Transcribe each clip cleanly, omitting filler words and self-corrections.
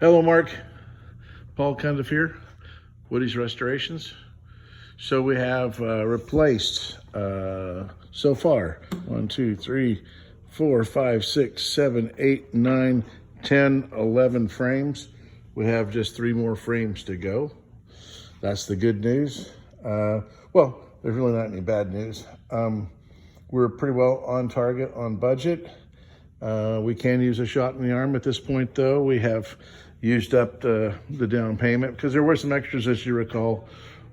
Hello, Mark. Paul Cundiff here, Woody's Restorations. So we have replaced so far 1, 2, 3, 4, 5, 6, 7, 8, 9, 10, 11 frames. We have just 3 more frames to go. That's the good news. Well, there's really not any bad news. We're pretty well on target, on budget. We can use a shot in the arm at this point, though. We have used up the down payment because there were some extras, as you recall.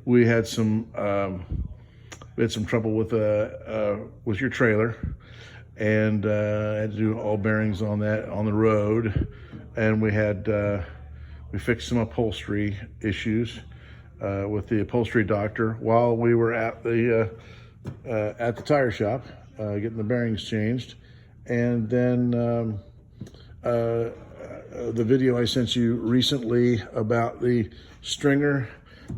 We had some trouble with your trailer, and had to do all bearings on that on the road, and we fixed some upholstery issues with the upholstery doctor while we were at the tire shop getting the bearings changed. And then the video I sent you recently about the stringer,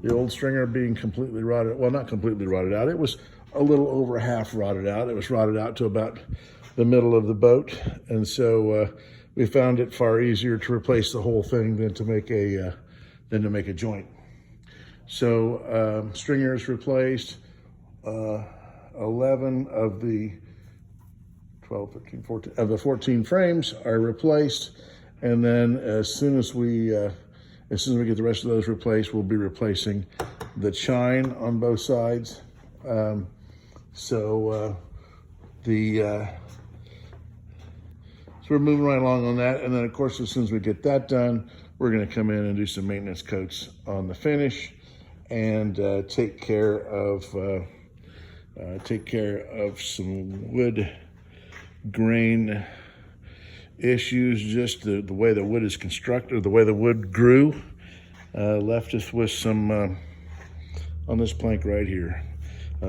the old stringer being completely rotted, well, not completely rotted out. It was a little over half rotted out. It was rotted out to about the middle of the boat. And so we found it far easier to replace the whole thing than to make a joint. So stringer is replaced. 11 of the 12, 13, 14 of the 14 frames are replaced, and then as soon as we get the rest of those replaced, we'll be replacing the chine on both sides. So we're moving right along on that, and then of course as soon as we get that done, we're going to come in and do some maintenance coats on the finish and take care of some wood grain issues. Just the way the wood is constructed, the way the wood grew, left us with some on this plank right here.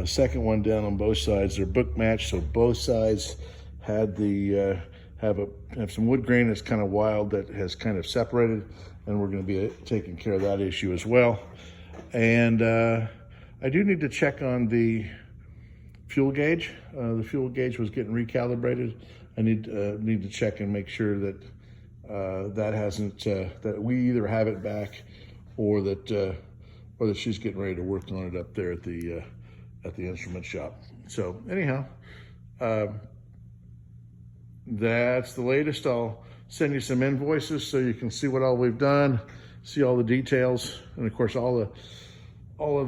Second one down on both sides, they're book matched, so both sides had the have some wood grain that's kind of wild that has kind of separated, and we're going to be taking care of that issue as well. And I do need to check on the fuel gauge. The fuel gauge was getting recalibrated. I need to check and make sure that that we either have it back or that she's getting ready to work on it up there at the instrument shop. So anyhow, that's the latest. I'll send you some invoices so you can see what all we've done, see all the details, and of course all of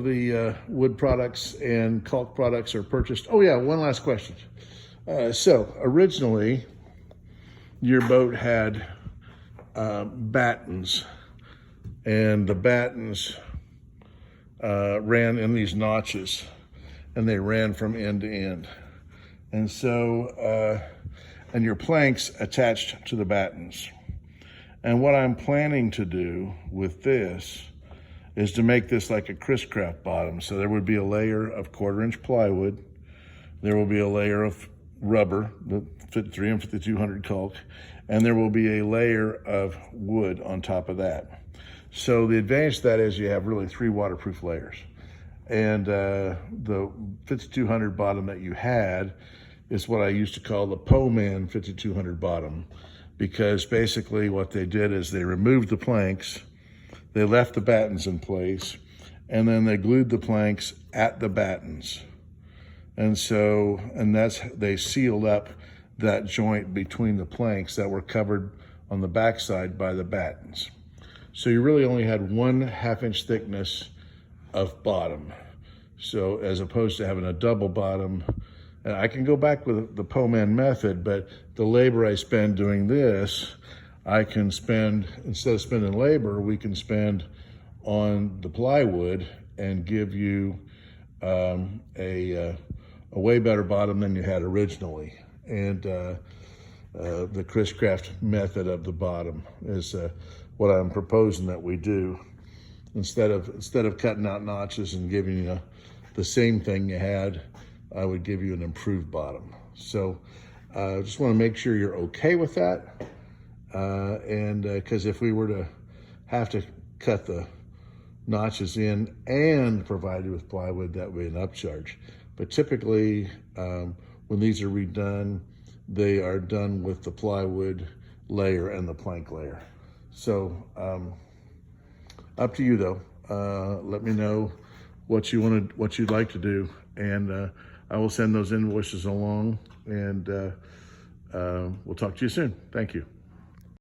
the wood products and caulk products are purchased. Oh yeah, one last question. So originally, your boat had battens, and the battens ran in these notches, and they ran from end to end. And so, and your planks attached to the battens. And what I'm planning to do with this is to make this like a Chris-Craft bottom. So there would be a layer of 1/4-inch plywood. There will be a layer of rubber, the 53 and 5200 caulk, and there will be a layer of wood on top of that. So the advantage to that is you have really 3 waterproof layers. And the 5200 bottom that you had is what I used to call the Poman 5200 bottom, because basically what they did is they removed the planks, they left the battens in place, and then they glued the planks at the battens. And so, they sealed up that joint between the planks that were covered on the backside by the battens. So you really only had 1/2 inch thickness of bottom. So as opposed to having a double bottom, and I can go back with the Poman method, but the labor I spend doing this, I can spend, instead of spending labor, we can spend on the plywood and give you a way better bottom than you had originally. And the Chris-Craft method of the bottom is what I'm proposing that we do. Instead of cutting out notches and giving you the same thing you had, I would give you an improved bottom. So I just want to make sure you're okay with that. And because if we were to have to cut the notches in and provide you with plywood, that would be an upcharge. But typically, when these are redone, they are done with the plywood layer and the plank layer. So up to you though. Let me know what you'd like to do, and I will send those invoices along, and we'll talk to you soon. Thank you.